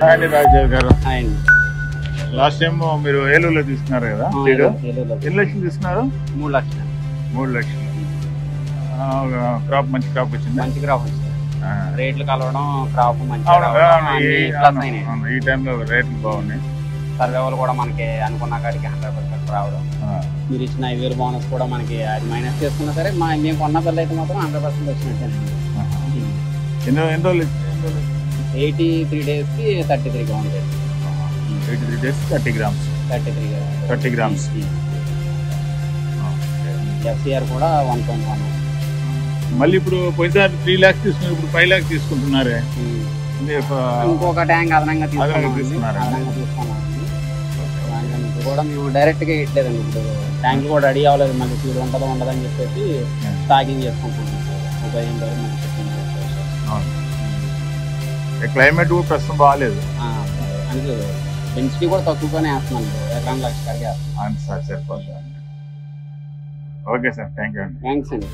అండి రాజశేఖర్ గారు, అండి లాస్ట్ టైం మీరు ఏలూరులో తీసుకున్నారు కదా, ఎన్ని లక్షలు తీసుకున్నారు? 3 లక్షలు. 3 లక్షలు. క్రాప్ మంచి క్రాప్ వచ్చింది. మంచి క్రాప్ వచ్చింది. రేట్లు కలవడం, క్రాప్ మంచి ఈ టైంలో రేట్లు బాగున్నాయి. సర్వేలు కూడా మనకి అనుకున్న కాడికి 100% రావడం. మీరు ఇచ్చిన 5,000 బోనస్ కూడా మనకి అది మైనస్ చేసుకున్నా సరే మేము కొన్న బిల్ అయితే మాత్రం 100% వచ్చినట్టేనండి. ఎన్ని రోజులు? 83 days కి 33 grams. 83 days 30 grams. 30 grams. FCR కూడా 1.1. మళ్ళీ ఇప్పుడు పోయినసారి 3 lakhs తీసుకున్నారు, ఇప్పుడు 5 lakhs తీసుకుంటున్నారే. ఇంకొక ట్యాంక్ అదనంగా తీసుకున్నామండి. కూడా మేము డైరెక్ట్ గా ఇట్లేదండి. ఇప్పుడు ట్యాంక్ కూడా రెడీ అవ్వలేదు, మళ్ళీ ఫీల్ ఉంటుందో ఉండదని చెప్పేసి స్టాకింగ్ చేసుకుంటున్నాం. క్లైమేట్ కూడా ప్రస్తుతం బాగాలేదు, అందుకే డెన్సిటీ కూడా తక్కువగానే వేస్తున్నాను. ఎకరానికి 1 లక్ష కాడికి వేస్తున్నాను. సార్ సరిపోతుంది. ఓకే సార్, థ్యాంక్ యూ అండి. థ్యాంక్స్ అండి.